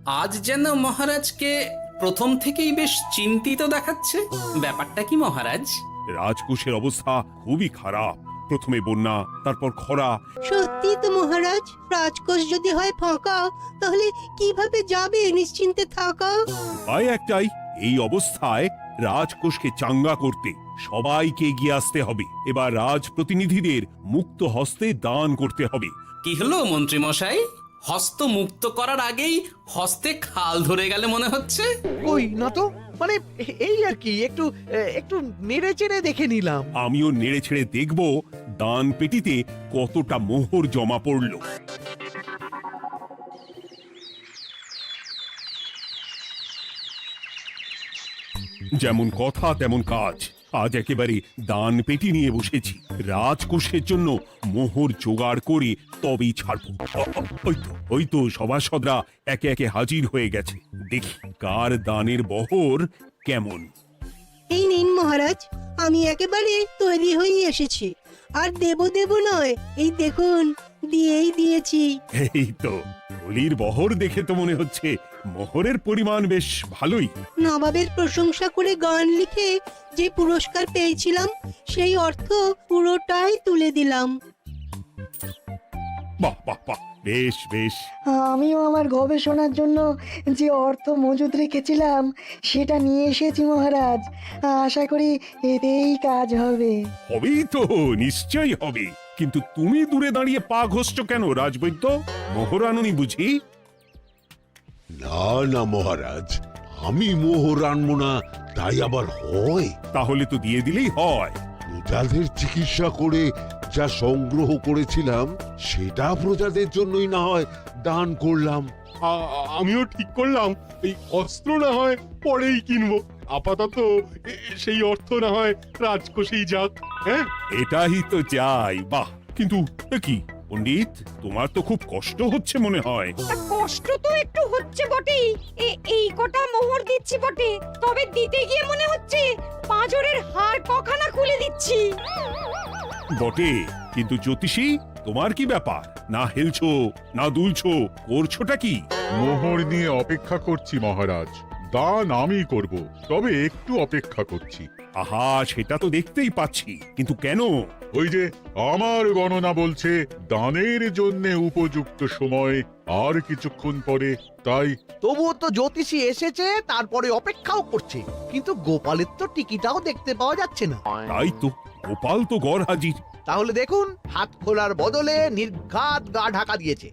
আজ যেন মহারাজকে প্রথম থেকেই বেশ চিন্তিত দেখাচ্ছে। ব্যাপারটা কি মহারাজ? রাজকোষের অবস্থা খুবই খারাপ। প্রথমে বন্যা, তারপর খরা। সত্যি তো মহারাজ, রাজকোষ যদি হয় ফাঁকা, তাহলে কিভাবে যাবে নিশ্চিন্তে থাকা? উপায় একটাই, এই অবস্থায় রাজকোষকে চাঙ্গা করতে সবাইকে এগিয়ে আসতে হবে। এবার রাজপ্রতিনিধিদের মুক্ত হস্তে দান করতে হবে। কি হলো মন্ত্রী মশাই, হস্ত মুক্ত করার আগেই হস্তে খাল ধরে গেলে মনে হচ্ছে। কই না তো, মানে এই আর কি, একটু একটু নেড়ে চেড়ে দেখে নিলাম। আমিও নেড়ে ছেড়ে দেখব দান পেটিতে কতটা মোহর জমা পড়ল। যেমন কথা তেমন কাজ। আজ একেবারে দান পেটি নিয়ে বসেছি। রাজকোষের জন্য মোহর জোগাড় করে তবেই ছাড়বো। ওই তো সভাসদরা একে একে হাজির হয়ে গেছে। দেখি কার দানের বহর কেমন। এই নিন মহারাজ, আমি একেবারে তৈরি হয়ে এসেছি। আর দেব দেব নয়, এই দেখুন দিয়েই দিয়েছি। এই তো থলির বহর দেখে তো মনে হচ্ছে মোহরের পরিমাণ বেশ ভালোই। নবাবের প্রশংসা করে গান লিখে যে পুরস্কার পেয়েছিলাম, সেই অর্থ পুরোটাই তুলে দিলাম। বাহ বাহ বাহ, বেশ বেশ। আমিও আমার গবেষণার জন্য যে অর্থ মজুদ রেখেছিলাম সেটা নিয়ে এসেছি মহারাজ। আশা করি এতেই কাজ হবে। হবেই তো, নিশ্চয়ই হবে। কিন্তু তুমি দূরে দাঁড়িয়ে পা ঘষছো কেন রাজবৈদ্য? মোহর আনুনি বুঝি? না না মহারাজ, আমি মোহর আনবো না তাই আবার হয়? তাহলে তো দিয়ে দিলেই হয়। প্রজাদের চিকিৎসা করে যা সংগ্রহ করেছিলাম সেটা প্রজাদের জন্যই না হয় দান করলাম। আমিও ঠিক করলাম এই অস্ত্র না হয় পরেই কিনবো, আপাতত সেই অর্থ না হয় রাজকোষেই যাক। হ্যাঁ, এটাই তো চাই। বাহ, কিন্তু এ কি পণ্ডিত, তোমার তো খুব কষ্ট হচ্ছে মনে হয়। কষ্ট তো একটু হচ্ছে বটেই। এই কটা মোহর দিচ্ছি বটে, তবে দিতে গিয়ে মনে হচ্ছে পাঁজরের হাড় কখানা খুলে দিচ্ছি। বটে, কিন্তু জ্যোতিষী তোমার কি ব্যাপার? না হেলছো না দুলছো, করছোটা কি? মোহর নিয়ে অপেক্ষা করছি মহারাজ, দান আমি করব, তবে একটু অপেক্ষা করছি। আহা, সেটা তো দেখতেই পাচ্ছি, কিন্তু কেন? ওই যে আমার গণনা বলছে দানের জন্য উপযুক্ত সময় আর কিছুক্ষণ পরে, তাই। তবুও তো জ্যোতিষী এসেছে, তারপরে অপেক্ষাও করছে, কিন্তু গোপালের তো টিকিটাও দেখতে পাওয়া যাচ্ছে না। তাই তো, গোপাল তো গড় হাজির। তাহলে দেখুন, হাত খোলার বদলে নির্ঘাত গা ঢাকা দিয়েছে।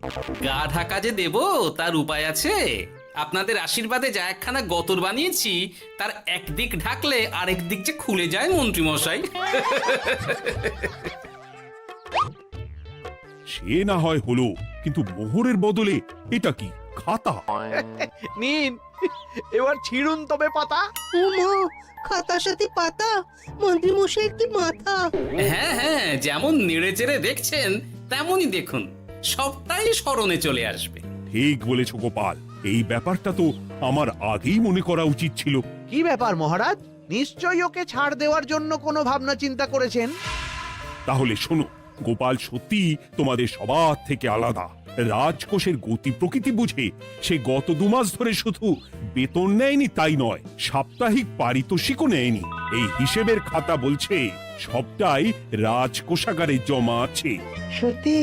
গা ঢাকা যে দেব তার উপায় আছে। আপনাদের আশীর্বাদে যা একখানা গতর বানিয়েছি, তার একদিক ঢাকলে আরেক দিক যে খুলে যায় মন্ত্রী মশাই। সে না হয় হলো, কিন্তু মোহরের বদলে এটা কি? খাতা? নিন, এবার ছিড়ুন তবে পাতা। উমা, খাতার সাথে পাতা! মন্ত্রী মশাই কি মাথা! হ্যাঁ হ্যাঁ, যেমন নেড়ে চেড়ে দেখছেন তেমনই দেখুন, সবটাই স্মরণে চলে আসবে। ঠিক বলেছ গোপাল, এই ব্যাপারটা তো আমার আগেই মনে করা উচিত ছিল। কি ব্যাপার মহারাজ, নিশ্চয়ই ওকে ছাড় দেওয়ার জন্য কোনো ভাবনা চিন্তা করেছেন। তাহলে শোনো, গোপাল সত্যি তোমাদের সবার থেকে আলাদা। রাজকোষের গতি প্রকৃতি বুঝে সে গত 2 মাস ধরে শুধু বেতন নেয়নি তাই নয়, সাপ্তাহিক পারিতোষিকও নেয়নি। এই হিসেবের খাতা বলছে সবটাই রাজকোষাগারে জমা আছে। সত্যি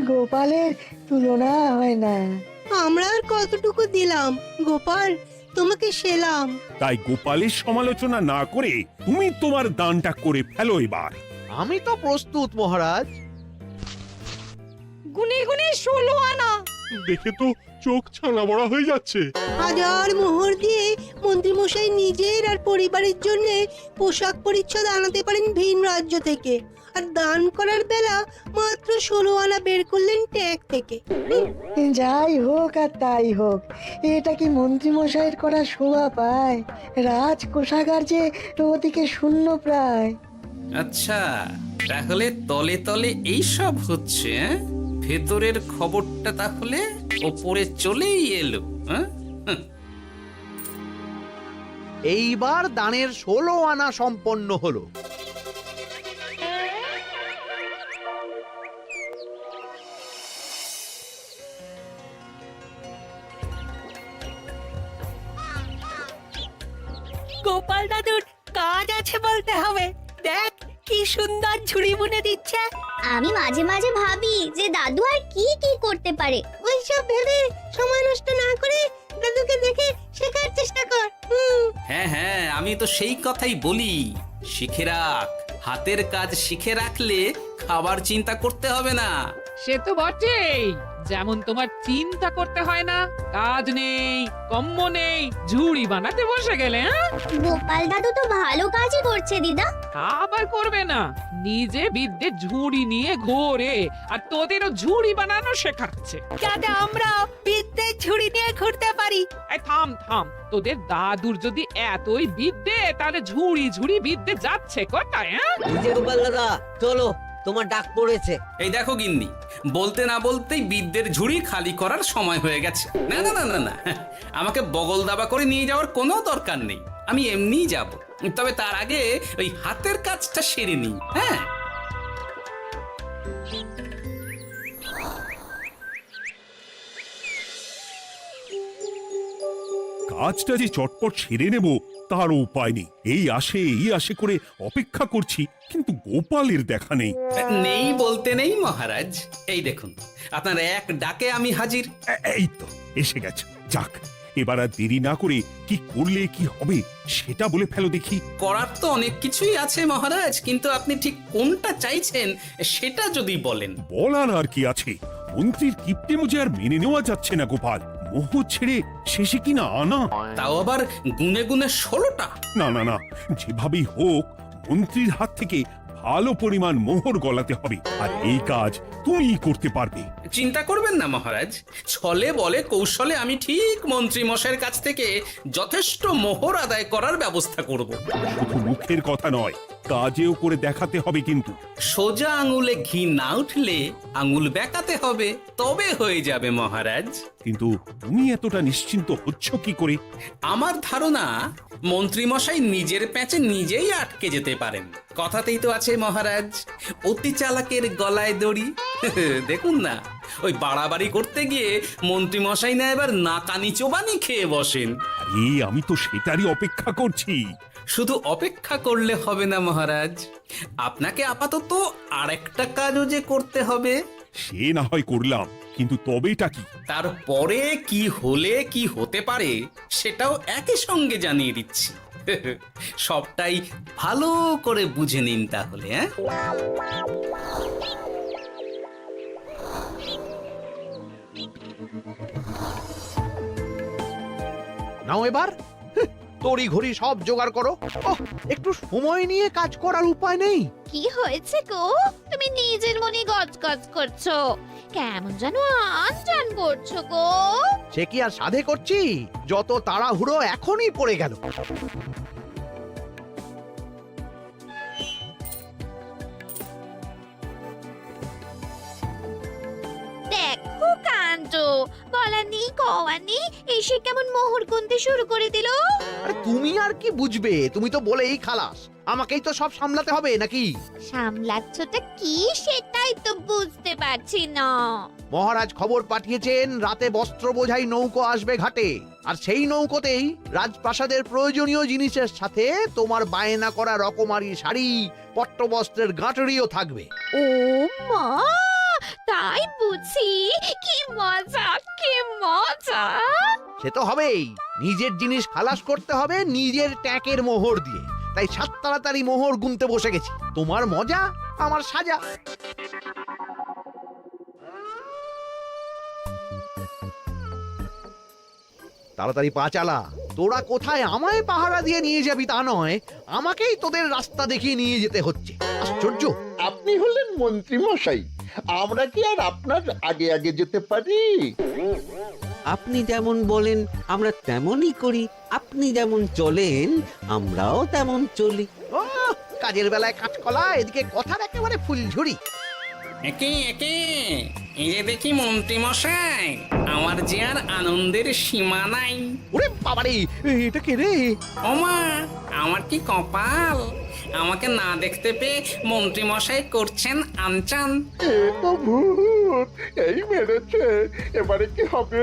গোপালের তুলনা হয় না। আমরা আর কতটুকু দিলাম গোপাল, তোমাকে সেলাম। তাই গোপালের সমালোচনা না করে তুমি তোমার দানটা করে ফেলো এবার। আমি তো প্রস্তুত মহারাজ। গুনে গুনে 16 আনা। দেখে তো চোখ ছানা বড়া হয়ে যাচ্ছে। হাজার মোহর দিয়ে মন্ত্রী মশাই নিজের আর পরিবারের জন্য পোশাক পরিচ্ছদ আনাতে পারেন ভিন রাজ্য থেকে, আর দান করার বেলা মাত্র 16 আনা বের করলেন ট্যাগ থেকে। যাই হোক আর তাই হোক, এটা কি মন্ত্রী মশাইয়ের করা শোভা পায়? রাজকোষাগার যে ওদিকে শূন্য প্রায়। আচ্ছা, তাহলে তলে তলে এই সব হচ্ছে, হ্যাঁ? ভেতরের খবরটা তাহলে ওপরে চলেই এলো, হ্যাঁ? এইবার দানের 16 আনা সম্পন্ন হলো। গোপাল দাদুর কাজ আছে বলতে হবে। দেখ কি সুন্দর ঝুড়ি বুনে দিচ্ছে। আমি মাঝে মাঝে ভাবি যে দাদু আর কি কি করতে পারে। ওইসব ভেবে সময় নষ্ট না করে দাদুকে দেখে শেখার চেষ্টা কর। হ্যাঁ হ্যাঁ, আমি তো সেই কথাই বলি, শিখে রাখ। হাতের কাজ শিখে রাখলে খাবার চিন্তা করতে হবে না। সে তো বটেই, যেমন তোমার চিন্তা করতে হয় না, কাজ নেই, কম্ম নেই, ঝুড়ি বানাতে বসে গেলে। হ্যাঁ, গোপাল দাদু তো ভালো কাজই করছে দিদা। আবার করবে না, নিজে বিদ্যে ঝুড়ি নিয়ে ঘোরে আর তোদেরও ঝুড়ি বানানো শেখাচ্ছে। যাতে আমরা বিদ্যের ঝুড়ি নিয়ে ঘুরতে পারি। এই থাম থাম, তোদের দাদুর যদি এতই বিদ্যে, তাহলে ঝুড়ি ঝুড়ি বিদ্যে যাচ্ছে কোথায়? হ্যাঁ, গোপাল দাদা চলো, তোমার ডাক পড়েছে। এই দেখো গিন্নি, বলতে না বলতেই বিদ্যের ঝুড়ি খালি করার সময় হয়ে গেছে। না না না না না, আমাকে বগল দাবা করে নিয়ে যাওয়ার কোনো দরকার নেই, আমি এমনিই যাব। তবে তার আগে ওই হাতের কাজটা সেরে নিই। হ্যাঁ, কাজটা যে চটপট সেরে নেব তার উপায় নেই। এই আসে করে অপেক্ষা করছি, কিন্তু গোপালের দেখা নেই। নেই বলতে নেই মহারাজ, এই দেখুন আপনার এক ডাকে আমি হাজির। এই তো এসে গেছে। যাক, এবার আর দেরি না করে কি করলে কি হবে সেটা বলে ফেলো দেখি। করার তো অনেক কিছুই আছে মহারাজ, কিন্তু আপনি ঠিক কোনটা চাইছেন সেটা যদি বলেন। বলার আর কি আছে, মন্ত্রীর কিপ্টে মুজে আর মেনে নেওয়া যাচ্ছে না গোপাল। মোহ ছেড়ে শেষে কিনা আনা, তাও আবার গুনে গুনে 16টা। না না না, যেভাবেই হোক মন্ত্রীর হাত থেকে ভালো পরিমাণ মোহর গলাতে হবে, আর এই কাজ তুমিই করতে পারবে। চিন্তা করবেন না মহারাজ, ছলে বলে কৌশলে আমি ঠিক মন্ত্রী মশাইয়ের কাছ থেকে যথেষ্ট মোহর আদায় করার ব্যবস্থা করব। শুধু মুখের কথা নয়, কাজেও করে দেখাতে হবে কিন্তু। সোজা আঙুলে ঘি না উঠলে আঙুল বেঁকাতে হবে, তবে হয়ে যাবে মহারাজ। কিন্তু তুমি এতটা নিশ্চিন্ত হচ্ছ কি করে? আমার ধারণা মন্ত্রী মশাই নিজের প্যাঁচে নিজেই আটকে যেতে পারেন। কথাতেই তো আছে মহারাজ, অতি চালাকের গলায় দড়ি। দেখুন না, ওই বাড়াবাড়ি করতে গিয়ে মন্ত্রী মশাই না এবার নাকানি চোবানি খেয়ে বসেন। আরে আমি তো সেটারই অপেক্ষা করছি। শুধু অপেক্ষা করলে হবে না মহারাজ, আপনাকে আপাতত আরেকটা কাজও যে করতে হবে। সে না হয় করলাম, কিন্তু তবেটা কি? তারপরে কি হলে কি হতে পারে সেটাও একই সঙ্গে জানিয়ে দিচ্ছি। সবটাই ভালো করে বুঝে নিন তাহলে। হ্যাঁ, নাও এবার তড়ি ঘড়ি সব জোগাড় করো। ওহ, একটু সময় নিয়ে কাজ করার উপায় নেই? কি হয়েছে গো? তুমি নিজের মনে গজগজ করছো, কেমন যেন আনজান করছো গো। সে কি আর সাধে করছি, যত তাড়াহুড়ো এখনই পড়ে গেল। দেখো কাণ্ড, বলানি কওয়ানি এসে কেমন মোহর গুনতে শুরু করে দিল। আরে তুমি আর কি বুঝবে, তুমি তো বলেই খালাস, আমাকেই তো সব সামলাতে হবে নাকি? সামলাচ্ছটা কি সেটাই তো বুঝতে পারছি না। মহারাজ খবর পাঠিয়েছেন রাতে বস্ত্র বোঝাই নৌকো আসবে ঘাটে, আর সেই নৌকোতেই রাজপ্রাসাদের প্রয়োজনীয় জিনিসের সাথে তোমার বায়না করা রকমারি শাড়ি, পট্টবস্ত্রের গাঁটরিও থাকবে। ও মা, তাই বুঝি? কি মজা, কি মজা! সে তো হবেই, নিজের জিনিস খালাস করতে হবে নিজের ট্যাঁকের মোহর দিয়ে। তাই সাত তাড়াতাড়ি মোহর গুনতে বসে গেছি। তোমার মজা, আমার সাজা। তাড়াতাড়ি পা চালা। তোরা কোথায় আমায় পাহারা দিয়ে নিয়ে যাবি তা নয়, আমাকেই তোদের রাস্তা দেখিয়ে নিয়ে যেতে হচ্ছে। আশ্চর্য! আপনি হলেন মন্ত্রী মশাই, আমরা কি আর আপনার আগে আগে যেতে পারি? আপনি যেমন বলেন আমরা তেমনই করি, আপনি যেমন চলেন আমরাও তেমন চলি। ও, কাজের বেলায় কাঁচকলা, এদিকে কথার একেবারে ফুলঝুরি। একে একে এই যে দেখি মন্ত্রী মশাই, আমার যে আর আনন্দের সীমা নাই। ওরে বাবারে, এটা কে রে? ওমা, আমার কি কপাল! আমাকে না দেখতে পেয়ে মন্ত্রী মশাই করছেন আনচান। এ তো ভূত, এই মেরেছে, এবারে কি হবে?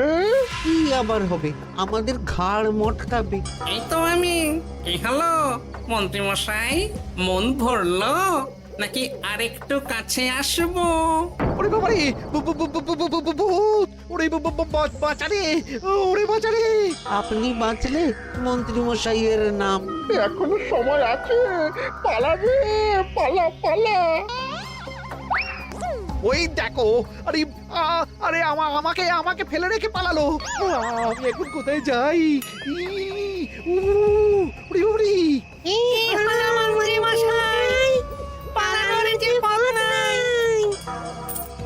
কি আবার হবে? আমাদের ঘাড় মটকাবে। এই তো আমি। কি হলো মন্ত্রী মশাই, মন ভরলো নাকি আরেকটু কাছে আসবো? ওরে বাবা রে, ভূত! ওরে বাঁচারে, ওরে বাঁচারে! আপনি বাঁচলে মন্ত্রী মশাইয়ের নাম। এখনো সময় আছে, পালাবে, পালা পালা। ওই দেখো, আরে আরে আমাকে আমাকে ফেলে রেখে পালালো। আমি এখন কোথায় যাই? উড়ি উড়ি!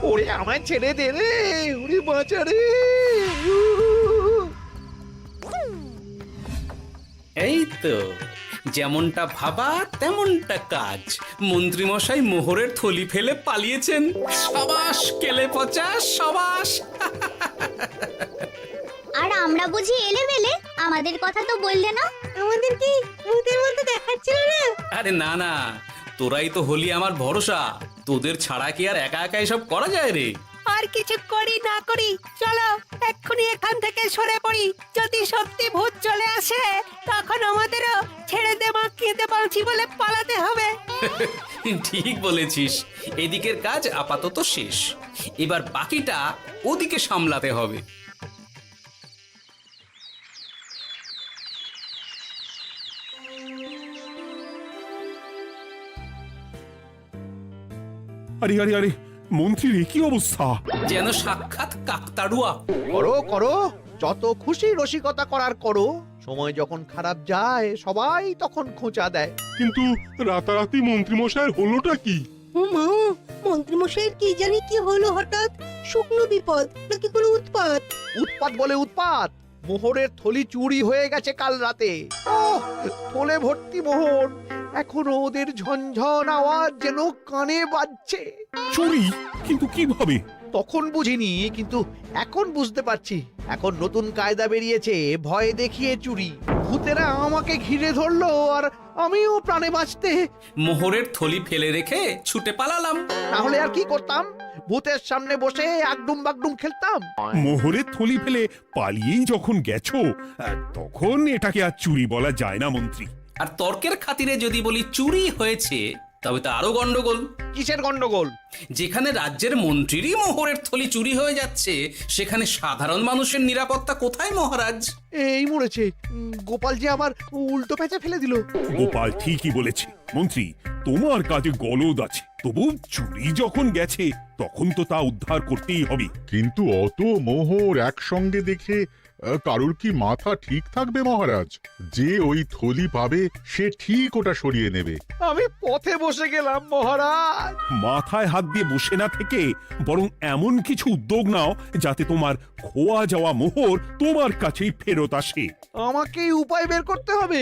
ওরে আমায় ছেড়ে দে রে, উড়ি বাঁচা রে! এই তো যেমনটা ভাবা তেমনটা কাজ। মন্ত্রী মশাই মোহরের থলি ফেলে পালিয়েছেন। সাবাস কেলে পচা, সাবাস। আর আমরা বুঝি এলেমেলে, আমাদের কথা তো বললে না। আমাদের কি ভূতের মতো দেখাচ্ছিল না? আরে না না, তোরাই তো হলি আমার ভরসা। তোদের ছাড়া কি আর একা একা এসব করা যায় রে? আর কিছু করি না করি, চলো এক্ষুনি এখান থেকে সরে পড়ি। যদি সত্যি ভূত চলে আসে তখন আমাদেরও ছেড়ে দে মা, খেতে পারছি বলে পালাতে হবে। ঠিক বলেছিস। এদিকের কাজ আপাতত শেষ, এবার বাকিটা ওদিকে সামলাতে হবে। আরে আরে আরে, মন্ত্রীর এ কি অবস্থা? যেন সাক্ষাৎ কাকতাড়ুয়া। করো করো, যত খুশি রসিকতা করার করো। সময় যখন খারাপ যায় সবাই তখন খোঁচা দেয়। কিন্তু রাতারাতি মন্ত্রী মশাইয়ের হলোটা কি? মা, মন্ত্রী মশাইয়ের কি জানি কি হলো হঠাৎ? শুকনো বিপদ নাকি কোনো উৎপাত? উৎপাত বলে উৎপাত। মোহরের থলি চুরি হয়ে গেছে কাল রাতে। ওহ, থলে ভর্তি মোহর, এখনো ওদের ঝনঝন আওয়াজ যেন কানে বাজছে। চুরি? কিন্তু কিভাবে? তখন বুঝিনি, কিন্তু এখন বুঝতে পারছি। এখন নতুন কায়দা বেরিয়েছে, ভয় দেখিয়ে চুরি। ভূতেরা আমাকে ঘিরে ধরলো আর আমিও প্রাণে বাঁচতে মোহরের থলি ফেলে রেখে ছুটে পালালাম। তাহলে আর কি করতাম? ভূতের সামনে বসে আগডুম বাগডুম খেলতাম। মোহরের থলি ফেলে পালিয়েই যখন গেছো, তখন এটাকে আর চুরি বলা যায় না মন্ত্রী। আর তর্কের খাতিরে যদি বলি চুরি হয়েছে, তবে তো আরো গন্ডগোল। কিসের গন্ডগোল? যেখানে রাজ্যের মন্ত্রীরই মোহরের থলি চুরি হয়ে যাচ্ছে, সেখানে সাধারণ মানুষের নিরাপত্তা কোথায় মহারাজ? এই মরেছে, গোপাল যে আবার উল্টো প্যাঁচে ফেলে দিল। গোপাল ঠিকই বলেছে মন্ত্রী, তোমার কাজে গলদ আছে। তবু চুরি যখন গেছে তখন তো তা উদ্ধার করতেই হবে। কিন্তু অত মোহর একসঙ্গে দেখে কারুর কি মাথা ঠিক থাকবে মহারাজ? যে ওই থলি পাবে সে ঠিক ওটা সরিয়ে নেবে। আমি পথে বসে গেলাম মহারাজ। মাথায় হাত দিয়ে বসে না থেকে বরং এমন কিছু উদ্যোগ নাও যাতে তোমার খোয়া যাওয়া মোহর তোমার কাছেই ফেরত আসে। আমাকেই উপায় বের করতে হবে।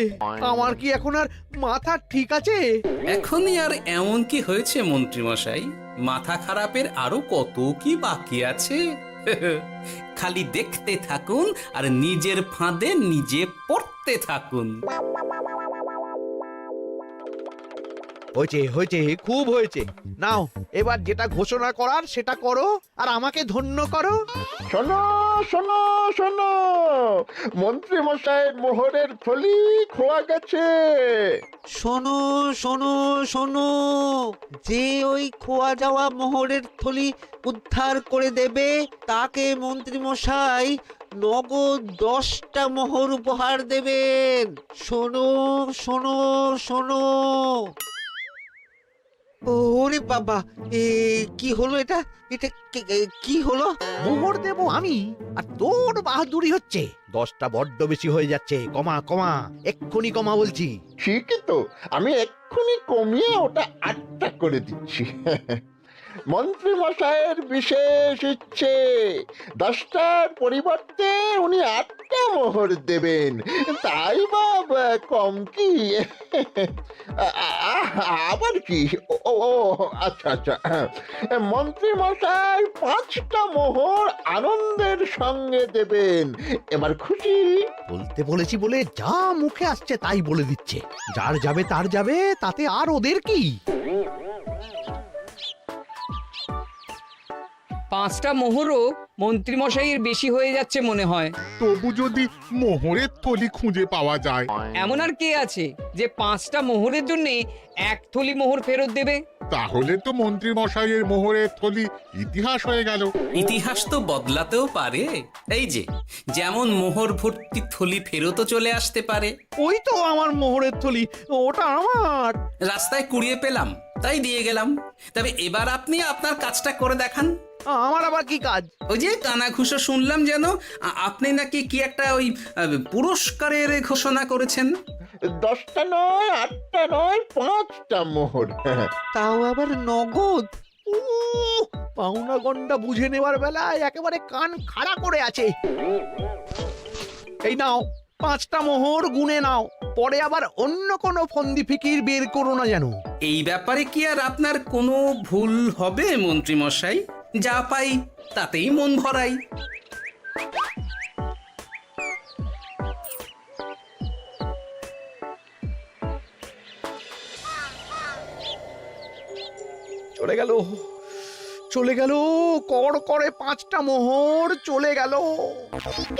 আমার কি এখন আর মাথা ঠিক আছে? এখনই আর এমন কি হয়েছে মন্ত্রী মশাই? মাথা খারাপের আরো কত কি বাকি আছে। খালি দেখতে থাকুন আর নিজের ফাঁদে নিজে পড়তে থাকুন। হয়েছে হয়েছে, খুব হয়েছে। নাও এবার যেটা ঘোষণা করার সেটা করো আর আমাকে ধন্য করো। শোনো শোনো শোনো, মন্ত্রী মশাইয়ের মোহরের থলি খোয়া গেছে। শোনো শোনো শোনো, যে ওই খোয়া যাওয়া মোহরের থলি উদ্ধার করে দেবে তাকে মন্ত্রী মশাই নগদ 10টা মোহর উপহার দেবেন। শোনো শোনো শোনো। ওরে বাবা, কি হলো এটা? এটা কি হলো? মোহর দেব আমি আর তোর বাহাদুরি হচ্ছে। 10টা বড্ড বেশি হয়ে যাচ্ছে। কমা কমা, এক্ষুনি কমা বলছি। ঠিকই তো, আমি এক্ষুনি কমিয়ে ওটা 8টা করে দিচ্ছি। মন্ত্রী মশাইয়ের বিশেষ ইচ্ছে 10টার পরিবর্তে উনি 8টা মোহর দেবেন, তাই বা কম কি? আবার কি? ও ও, আচ্ছা আচ্ছা, মন্ত্রী মশাই 5টা মোহর আনন্দের সঙ্গে দেবেন। এবার খুশি? বলতে বলেছি বলে যা মুখে আসছে তাই বলে দিচ্ছে। যার যাবে তার যাবে, তাতে আর ওদের কি? 5টা মোহরও মন্ত্রীমশাইয়ের বেশি হয়ে যাচ্ছে মনে হয়। তবু যদি মোহরের থলি খুঁজে পাওয়া যায়। এমন আর কে আছে যে 5টা মোহরের জন্য 1 থলি মোহর ফেরত দেবে? তাহলে তো মন্ত্রী মশাইয়ের মোহরের থলি ইতিহাস হয়ে গেল। ইতিহাস তো বদলাতেও পারে। এই যে যেমন মোহর ভর্তি থলি ফেরতও চলে আসতে পারে। ওই তো আমার মোহরের থলি, ওটা আমার। রাস্তায় কুড়িয়ে পেলাম তাই দিয়ে গেলাম। তবে এবার আপনি আপনার কাজটা করে দেখান। আমার আবার কি কাজ? ওই যে কানাঘুষো শুনলাম যেন আপনি নাকি কি একটা ওই পুরস্কারের ঘোষণা করেছেন। 10টা নয়, 8টা নয়, 5টা মোহর। তাও আবার নগদ। পাওনা গন্ডা বুঝে নেওয়ার বেলায় একেবারে কান খাড়া করে আছে। এই নাও 5টা মোহর, গুনে নাও। পরে আবার অন্য কোনো ফন্দি ফিকির বের করো না যেন। এই ব্যাপারে কি আর আপনার কোনো ভুল হবে মন্ত্রী মশাই? যা পাই তাতেই মন ভরাই। চলে গেল, চলে গেল, কর করে 5টা মোহর চলে গেল।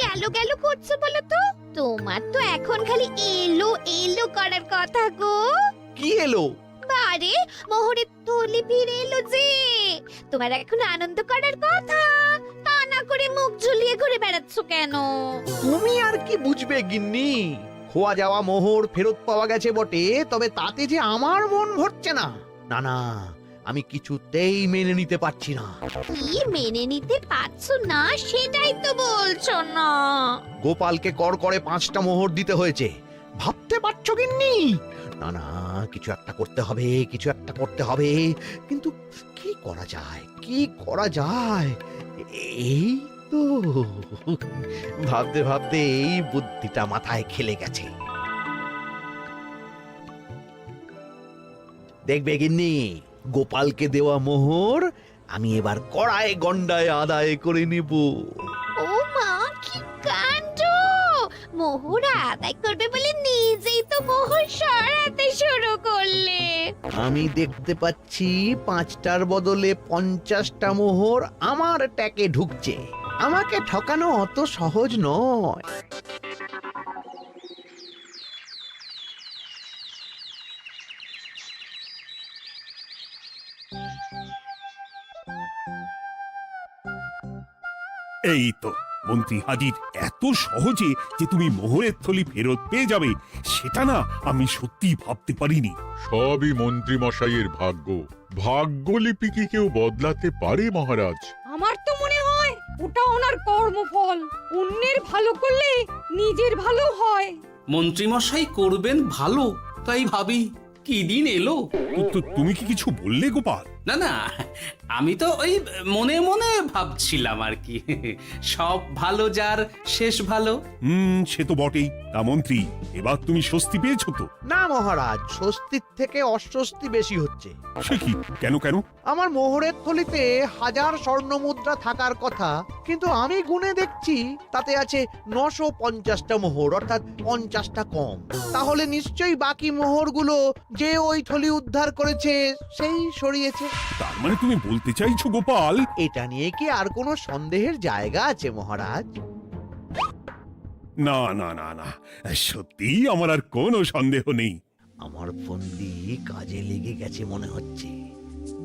গেল গেল করছো বলো তো? তোমার তো এখন খালি এলো এলো করার কথা গো। কি এলো? বারে মোহরের থলি ফিরে এলো যে। তোমার এখন আনন্দ করার কথা, তা না করে মুখ ঝুলিয়ে ঘুরে বেড়াচ্ছ কেন? তুমি আর কি বুঝবে গিন্নি? খোয়া যাওয়া মোহর ফেরত পাওয়া গেছে বটে, তবে তাতে যে আমার মন ভরছে না। না না, আমি কিছুতেই মেনে নিতে পারছি না। কি মেনে নিতে পারছো না সেটাই তো বলছো না। গোপালকে কর করে 5টা মোহর দিতে হয়েছে, ভাবতে পারছো গিন্নি? না না, কিছু একটা করতে হবে, কিছু একটা করতে হবে। কিন্তু কি করা যায়, কি করা যায়? এই তো ভাবতে ভাবতে এই বুদ্ধিটা মাথায় খেলে গেছে। দেখবে গিন্নি, গোপালকে দেওয়া মোহর আমি এবার কড়ায় গন্ডায় আদায় করে নেব। ও মা, কি কাণ্ড! মোহর আদায় করবে বলে নিজেই তো মোহর সরাতে শুরু করলে। আমি দেখতে পাচ্ছি 5টার বদলে 50টা মোহর আমার ট্যাকে ঢুকছে। আমাকে ঠকানো অত সহজ নয়। এই তো মন্ত্রী হাজির। এত সহজে যে তুমি মোহরের থলি ফেরত পেয়ে যাবে সেটা না আমি সত্যি ভাবতে পারিনি। সবই মন্ত্রী মশাইয়ের ভাগ্য। ভাগ্যলিপি কি কেউ বদলাতে পারে মহারাজ? আমার তো মনে হয় ওটা ওনার কর্মফল। অন্যের ভালো করলে নিজের ভালো হয়। মন্ত্রীমশাই করবেন ভালো, তাই ভাবি কি দিন এলো। তো তুমি কি কিছু বললে গোপাল? না না, আমি তো ওই মনে মনে ভাবছিলাম আর কি। সব ভালো যার শেষ ভালো। সে তো বটেই। তা মন্ত্রী, এবার তুমি স্বস্তি পেয়েছো তো? না মহারাজ, স্বস্তির থেকে অস্বস্তি বেশি হচ্ছে। সে কি? কেন কেন? আমার মোহরের থলিতে 1000 স্বর্ণ মুদ্রা থাকার কথা, কিন্তু আমি গুনে দেখছি তাতে আছে 950টা মোহর, অর্থাৎ 50টা কম। তাহলে নিশ্চয়ই বাকি মোহরগুলো যে ওই থলি উদ্ধার করেছে সেই সরিয়েছে। তার মানে তুমি বলতে চাইছো গোপাল? এটা নিয়ে কি আর কোনো সন্দেহের জায়গা আছে মহারাজ? না না না না, সত্যি আমার আর কোনো সন্দেহ নেই। আমার ফন্দি কাজে লেগে গেছে মনে হচ্ছে।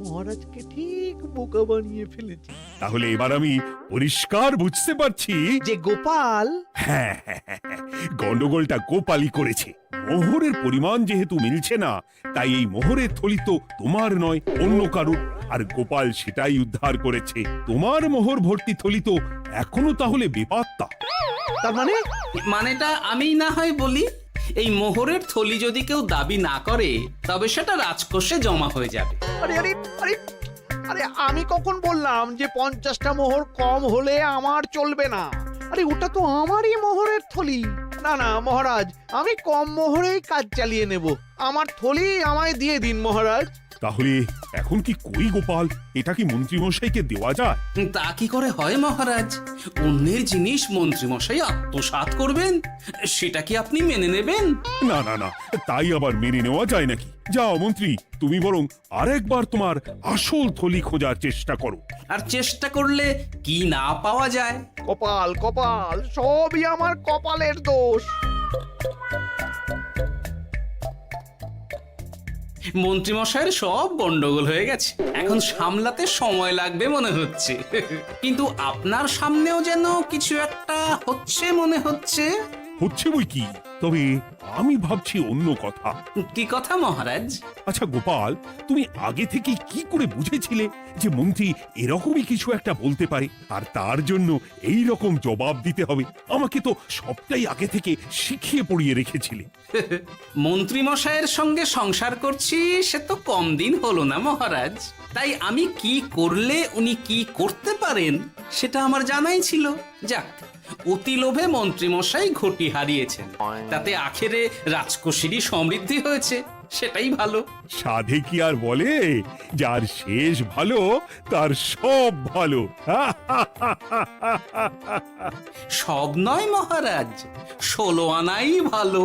মহারাজকে ঠিক বোকা বানিয়ে ফেলেছি। তাহলে এবার আমি পরিষ্কার বুঝতে পারছি যে গোপাল, হ্যাঁ, গন্ডগোলটা গোপালই করেছে। মোহরের পরিমাণ যেহেতু মিলছে না, তাই এই মোহরের থলি তো তোমার নয়, অন্য কারুর। আর গোপাল সেটাই উদ্ধার করেছে। তোমার মোহর ভর্তি থলি তো এখনো তাহলে বেপাত্তা। তার মানে? মানেটা আমি না হয় বলি। এই মোহরের থলি যদি কেউ দাবি না করে, তবে সেটা রাজকোষে জমা হয়ে যাবে। আরে আরে আরে, আরে আমি কখন বললাম যে 50টা মোহর কম হলে আমার চলবে না? আরে ওটা তো আমারই মোহরের থলি। না না মহারাজ, আমি কম মোহরেই কাজ চালিয়ে নেব। আমার থলি আমায় দিয়ে দিন মহারাজ। তাহলে এখন কি করি গোপাল? এটা কি মন্ত্রীমশাইকে দেওয়া যায়? তা কি করে হয় মহারাজ? অন্যের জিনিস মন্ত্রীমশাই আত্মসাৎ করবেন, সেটা কি আপনি মেনে নেবেন? না না না, তাই আবার মেনে নেওয়া যায় নাকি? যাও মন্ত্রী, তুমি বরং আরেকবার তোমার আসল থলি খোঁজার চেষ্টা করো। আর চেষ্টা করলে কি না পাওয়া যায়? কপাল কপাল, সবই আমার কপালের দোষ। মন্ত্রীমশাইয়ের সব গন্ডগোল হয়ে গেছে, এখন সামলাতে সময় লাগবে মনে হচ্ছে। কিন্তু আপনার সামনেও যেন কিছু একটা হচ্ছে মনে হচ্ছে। হচ্ছে বই কি, তবে আমি ভাবছি অন্য কথা। কি কথা মহারাজ? আচ্ছা গোপাল, তুমি আগে থেকে কি করে বুঝেছিলে যে মন্ত্রী এরকমই কিছু একটা বলতে পারে, আর তার জন্য এই রকম জবাব দিতে হবে? আমাকে তো সবটাই আগে থেকে শিখিয়ে পড়িয়ে রেখেছিলে। মন্ত্রীমশাইয়ের সঙ্গে সংসার করছি সে তো কম দিন হলো না মহারাজ, তাই আমি কি করলে উনি কি করতে পারেন সেটা আমার জানাই ছিল। যাক, অতি লোভে মন্ত্রীমশাই ঘটি হারিয়েছেন, তাতে আখেরে রাজকোষেরই সমৃদ্ধি হয়েছে, সেটাই ভালো। সাধে কি আর বলে, যার শেষ ভালো তার সব ভালো। সব নয় মহারাজ, 16 আনাই ভালো।